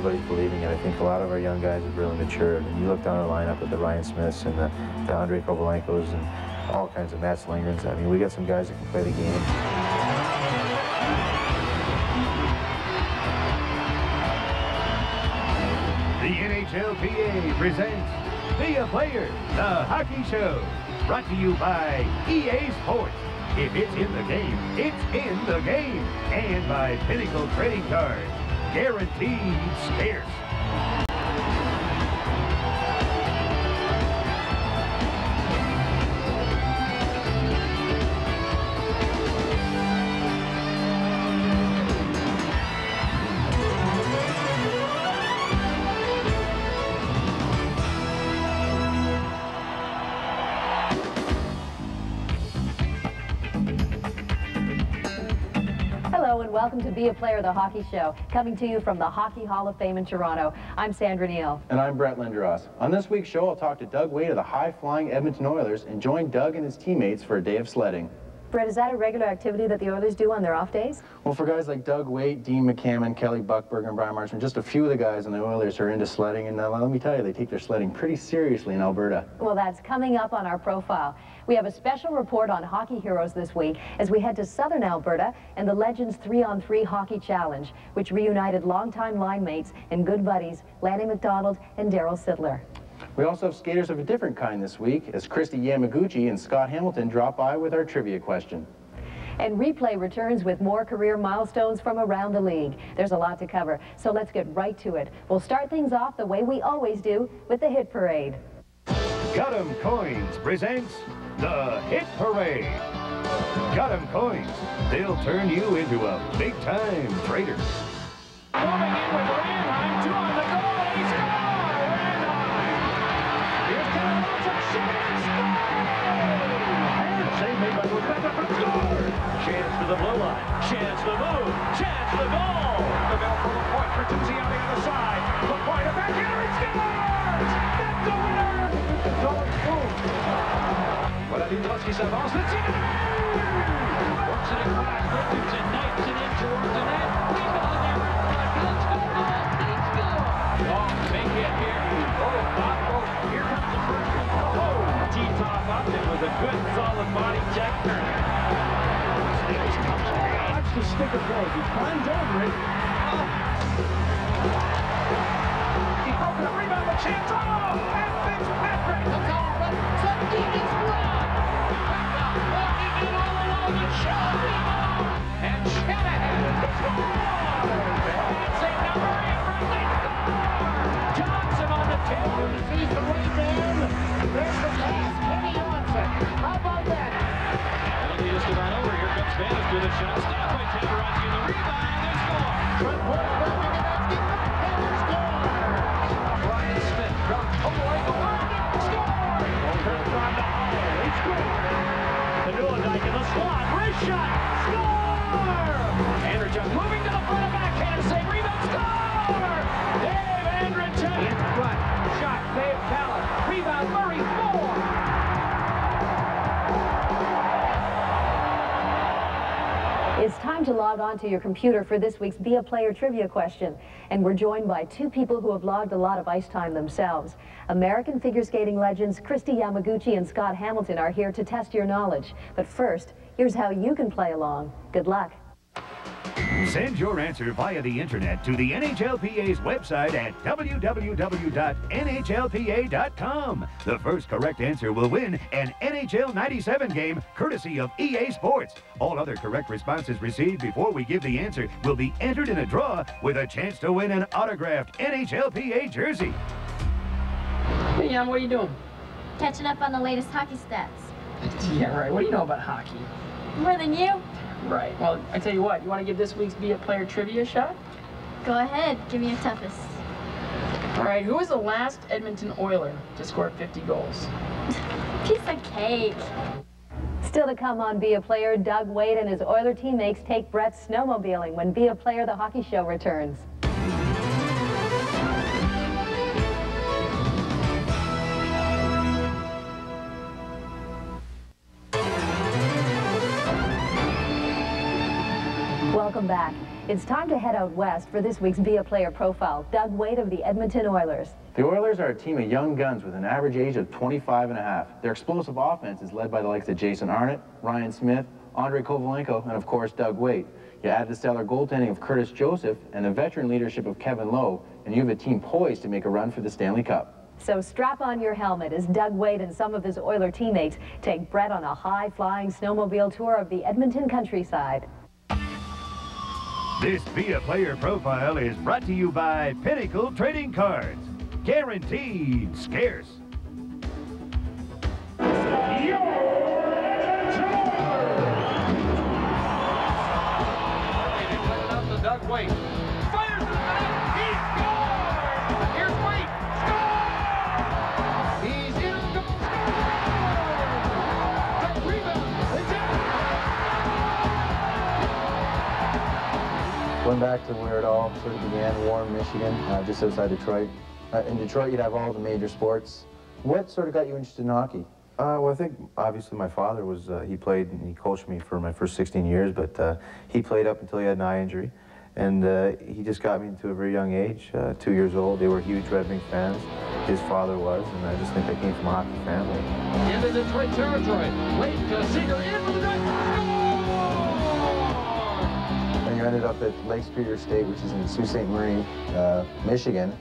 everybody's believing it. I think a lot of our young guys have really matured. And you look down our lineup with the Ryan Smiths and the Andre Kovalenkos and all kinds of Matt Slingrens. I mean, we got some guys that can play the game. The NHLPA presents Be a Player, the hockey show. Brought to you by EA Sports. If it's in the game, it's in the game. And by Pinnacle Trading Cards. Guaranteed scarce. Hello and welcome to Be a Player, the hockey show, coming to you from the Hockey Hall of Fame in Toronto. I'm Sandra Neal. And I'm Brett Linderos. On this week's show, I'll talk to Doug Wade of the high-flying Edmonton Oilers and join Doug and his teammates for a day of sledding. Brett, is that a regular activity that the Oilers do on their off days? Well, for guys like Doug Wade, Dean McCammon, Kelly Buckberg, and Brian Marchman, just a few of the guys on the Oilers are into sledding, and let me tell you, they take their sledding pretty seriously in Alberta. Well, that's coming up on our profile. We have a special report on hockey heroes this week as we head to southern Alberta and the Legends 3-on-3 Hockey Challenge, which reunited longtime line mates and good buddies Lanny McDonald and Daryl Sittler. We also have skaters of a different kind this week as Christy Yamaguchi and Scott Hamilton drop by with our trivia question. And Replay returns with more career milestones from around the league. There's a lot to cover, so let's get right to it. We'll start things off the way we always do with the Hit Parade. Got 'em Coins presents the Hit Parade. Got 'em Coins. They'll turn you into a big-time trader. Moving in with Randheim, 2 on the goal, and he scores! Randheim! Here's Kevin Wilson, shooting and scoring! And save made by Rebecca from score! Chance for the blue line, chance to move, chance to goal! The bell for the point for Tucci on the other side. The point, a backhand, he scores! That's the winner! Voilà Lindowski s'avance, le tir! Works it across, Richards and Knights it in towards the net. Rebound there, let's go, they score! Oh, make it here. Oh, here comes the first one. Oh, T-top up, it was a good solid body check. Watch the sticker goes, he climbs over it. Oh. He broke the rebound, the chance, oh! And Fitzpatrick! That's all, but Sundin is blocked! Walking in all alone, and Shaw rebound! And Shanahan scores! It's a number 8 for Lindor! Johnson on the tail, sees the right man. There's the pass, Kenny Johnson. How about that? Penalty just about over. Here comes Vanis with a shot. Stopped by Tamborowski in the rebound, and they score! Trent Porter back in the basket, and they score! Ryan Smith dropped Kovalenkos around it, score! Turns on the hole, he scored! Panula-Dyke in the slot, wrist shot, score! Andrechuk moving to the front of backhand, save, rebound, score! Dave Andrechuk in front, shot, save, Talon, rebound, Murray, score! It's time to log on to your computer for this week's Be a Player trivia question. And we're joined by two people who have logged a lot of ice time themselves. American figure skating legends Christy Yamaguchi and Scott Hamilton are here to test your knowledge. But first, here's how you can play along. Good luck. Send your answer via the internet to the NHLPA's website at www.nhlpa.com. The first correct answer will win an NHL 97 game courtesy of EA Sports. All other correct responses received before we give the answer will be entered in a draw with a chance to win an autographed NHLPA jersey. Hey, Yam, what are you doing? Catching up on the latest hockey stats. Yeah, right. What do you know about hockey? More than you? Right. Well, I tell you what, you want to give this week's Be a Player trivia a shot? Go ahead. Give me your toughest. All right. Who was the last Edmonton Oiler to score 50 goals? Piece of cake. Still to come on Be a Player, Doug Wade and his Oiler teammates take Brett snowmobiling when Be a Player, the hockey show returns. Welcome back. It's time to head out west for this week's Be a Player profile. Doug Wade of the Edmonton Oilers. The Oilers are a team of young guns with an average age of 25 and a half. Their explosive offense is led by the likes of Jason Arnott, Ryan Smith, Andrei Kovalenko, and of course Doug Wade. You add the stellar goaltending of Curtis Joseph and the veteran leadership of Kevin Lowe, and you have a team poised to make a run for the Stanley Cup. So strap on your helmet as Doug Wade and some of his Oiler teammates take Brett on a high-flying snowmobile tour of the Edmonton countryside. This Be a Player profile is brought to you by Pinnacle Trading Cards. Guaranteed scarce. Doug Wade fires to the net. He scores! Here's Wade. Score! He's in goal. The rebound. It's in. Going back to where it all sort of began, Warren, Michigan, just outside Detroit. In Detroit, you'd have all the major sports. What sort of got you interested in hockey? Well, I think obviously my father was, he played and he coached me for my first 16 years, but he played up until he had an eye injury. And he just got me into a very young age, 2 years old. They were huge Red Wing fans. His father was, and I just think I came from a hockey family. Into Detroit territory. Wade to Seeger into the net. Score! And you ended up at Lake Superior State, which is in Sault Ste. Marie, Michigan.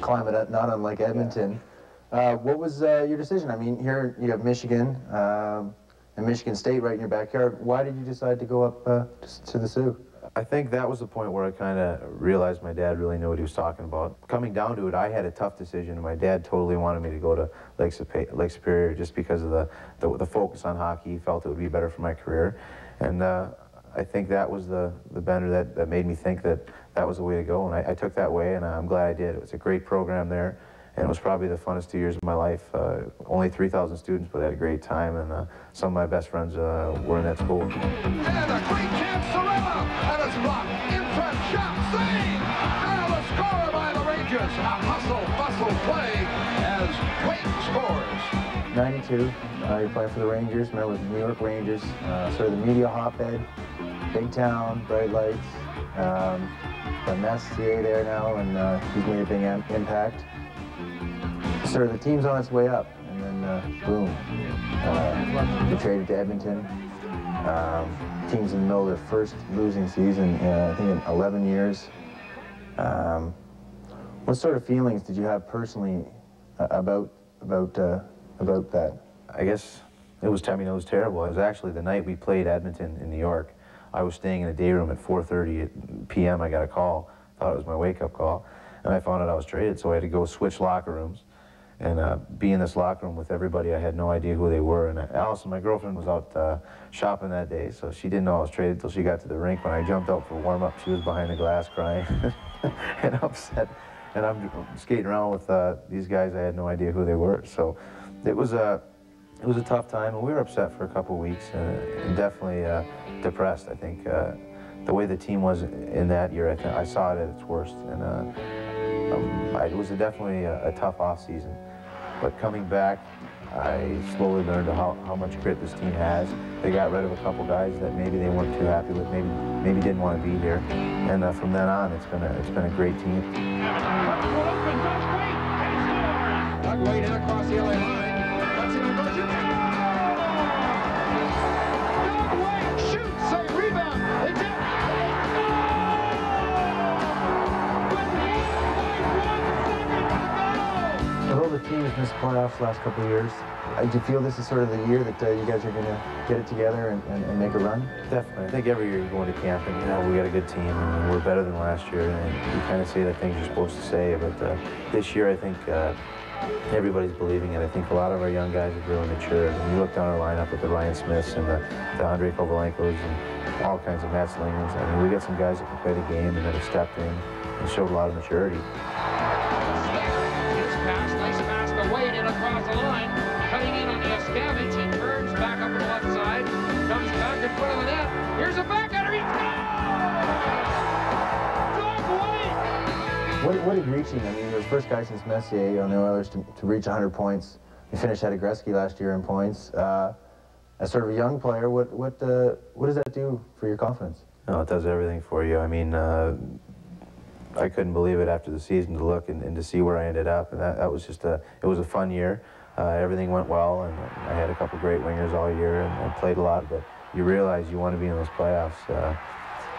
Climate not unlike Edmonton. What was your decision? I mean, here you have Michigan and Michigan State right in your backyard. Why did you decide to go up to the Sioux? I think that was the point where I kind of realized my dad really knew what he was talking about. Coming down to it, I had a tough decision, and my dad totally wanted me to go to Lake Superior just because of the focus on hockey. He felt it would be better for my career. And I think that was the bender that made me think that that was the way to go, and I took that way, and I'm glad I did. It was a great program there, and it was probably the funnest 2 years of my life. Only 3,000 students, but I had a great time, and some of my best friends were in that school. And a great chance, Sorella, and it's blocked. In front, shot, save! Now the score by the Rangers. A hustle play as Wade scores. 92, you're playing for the Rangers. Remember, the New York Rangers, sort of the media hotbed, big town, bright lights. Got Messier there now, and he's made a big impact. Sort of the team's on its way up, and then boom, they traded to Edmonton. Team's in the middle of their first losing season, I think in 11 years. What sort of feelings did you have personally about that? I guess it was terrible. It was actually the night we played Edmonton in New York. I was staying in a day room at 4:30 p.m. I got a call. Thought it was my wake-up call, and I found out I was traded, so I had to go switch locker rooms and be in this locker room with everybody. I had no idea who they were, and Allison, my girlfriend, was out shopping that day, so she didn't know I was traded until she got to the rink. When I jumped out for warm-up, she was behind the glass crying and upset, and I'm skating around with these guys. I had no idea who they were, so it was a tough time, and we were upset for a couple of weeks, and definitely depressed. I think the way the team was in that year, I saw it at its worst, and it was definitely a tough off season. But coming back, I slowly learned how much grit this team has. They got rid of a couple guys that maybe they weren't too happy with, maybe didn't want to be here, and from then on, it's been a great team. Doug Wade in across the LA line. That's in the motion. Doug Wade shoots a rebound. It's in. Although the team has missed playoffs the last couple of years, do you feel this is sort of the year that you guys are going to get it together and make a run? Definitely. I think every year you go into camp and we got a good team and we're better than last year, and you kind of say the things you're supposed to say. But this year, I think everybody's believing it. I think a lot of our young guys have really matured. And you look down our lineup with the Ryan Smiths and the Andrei Kovalenkos and all kinds of Mats Lingrens. I mean, we got some guys that can play the game and that have stepped in and showed a lot of maturity. Wade in across the line, cutting in on the Escavage, and turns back up on the left side, comes back in front of the net. Here's a backhander, he scores! Doug Wade! What did reaching? I mean, you're the first guy since Messier on the Oilers to reach 100 points. You finished ahead of Gretzky last year in points. As sort of a young player, what does that do for your confidence? No, it does everything for you. I mean, I couldn't believe it after the season to look and to see where I ended up, and that was just it was a fun year. Everything went well, and I had a couple great wingers all year and played a lot, but you realize you want to be in those playoffs,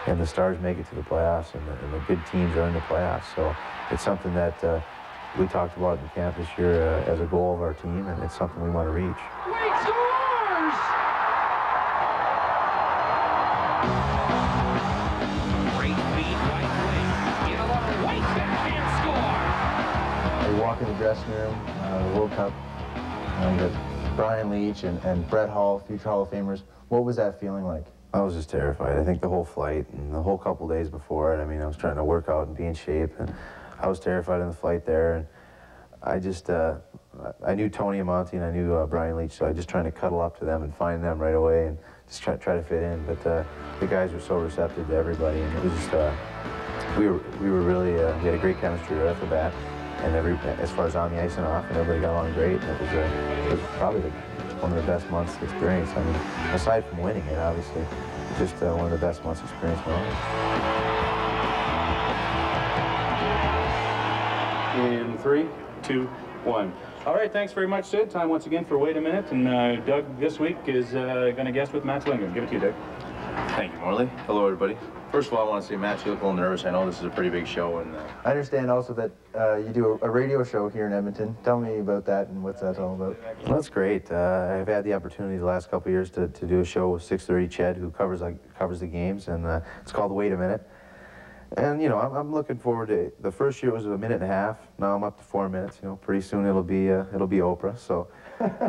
and the Stars make it to the playoffs, and the good teams are in the playoffs, so it's something that we talked about in camp this year as a goal of our team, and it's something we want to reach. Wade scores! Great feed, right wing. Get a lot of Wade backhand score! We walk in the dressing room, the World Cup, and you got Brian Leach and Brett Hall, future Hall of Famers. What was that feeling like? I was just terrified. I think the whole flight and the whole couple days before it, I mean, I was trying to work out and be in shape, and I was terrified in the flight there, and I just, I knew Tony and Monty, and I knew Brian Leach, so I just trying to cuddle up to them and find them right away and just try to fit in. But the guys were so receptive to everybody, and it was just, we were really, we had a great chemistry right off the bat, and as far as on the ice and off, and everybody got along great, and it was probably one of the best months experience. I mean, aside from winning it, obviously, just one of the best months experience in my life. In 3, 2, 1. All right, thanks very much, Sid. Time once again for Wait a Minute, and Doug this week is going to guest with Matt Lindgren. Give it to you, Doug. Thank you, Morley. Hello, everybody. First of all, I want to say, Matt, you look a little nervous. I know this is a pretty big show, and I understand also that you do a radio show here in Edmonton. Tell me about that and what's that all about. Well, that's great. I've had the opportunity the last couple of years to do a show with 6:30 Ched, who covers the games, and it's called Wait a Minute. And, you know, I'm looking forward to it. The first year was 1.5 minutes. Now I'm up to 4 minutes. You know, pretty soon it'll be Oprah. So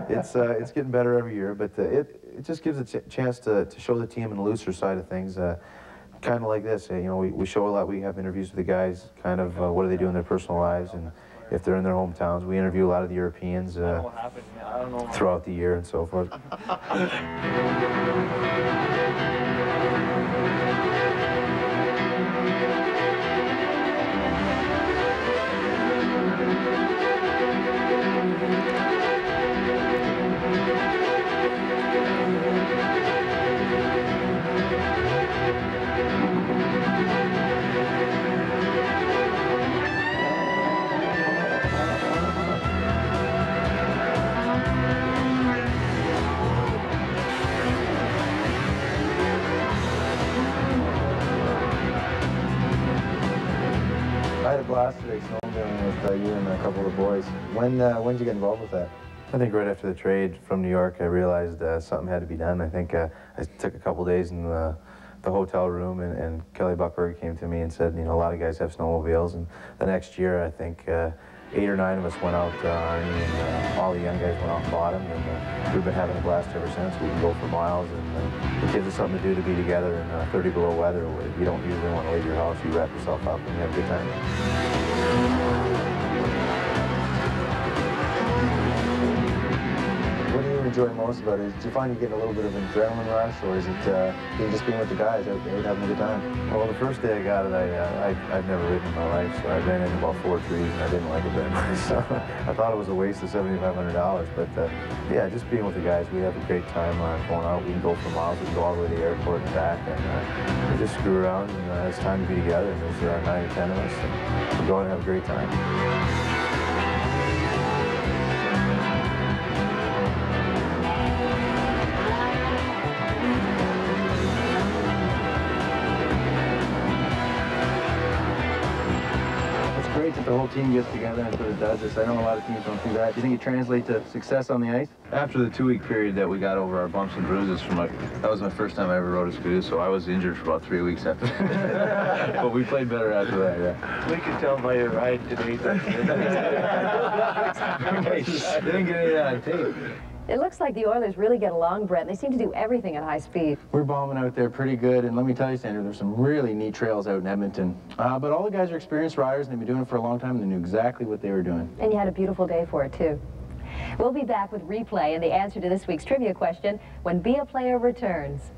it's getting better every year. But it just gives a chance to show the team in the looser side of things. Kind of like this. You know, we show a lot. We have interviews with the guys. Kind of what do they do in their personal lives, and if they're in their hometowns. We interview a lot of the Europeans throughout the year and so forth. I had a blast today snowmobiling with you and a couple of the boys. When did you get involved with that? I think right after the trade from New York, I realized something had to be done. I think I took a couple days in the hotel room, and Kelly Buckberg came to me and said, you know, a lot of guys have snowmobiles. And the next year, I think 8 or 9 of us went out, Arnie, and all the young guys went out and bought them. And we've been having a blast ever since. We can go for miles, and it gives us something to do to be together in 30 below weather. Where you don't usually want to leave your house. You wrap yourself up and you have a good time. What do you enjoy most about it? Do you find you get a little bit of an adrenaline rush, or is it you just being with the guys out there having a good time? Well, the first day I got it, I've never ridden in my life, so I ran into about 4 trees, and I didn't like it very much. So I thought it was a waste of $7,500, but yeah, just being with the guys, we have a great time going out. We can go for miles, we can go all the way to the airport and back, and we just screw around, and it's time to be together. And there's 9 or 10 of us, and we go out and have a great time. Great that the whole team gets together and sort of does this. I know a lot of teams don't do that. Do you think it translates to success on the ice? after the 2-week period that we got over our bumps and bruises from that was my first time I ever rode a scooter, so I was injured for about 3 weeks after that. But we played better after that, yeah. We can tell by your ride today. They didn't get any of that on tape. It looks like the Oilers really get along, Brett. They seem to do everything at high speed. We're bombing out there pretty good, and let me tell you, Sandra, there's some really neat trails out in Edmonton. But all the guys are experienced riders, and they've been doing it for a long time, and they knew exactly what they were doing. And you had a beautiful day for it, too. We'll be back with replay and the answer to this week's trivia question when Be a Player returns.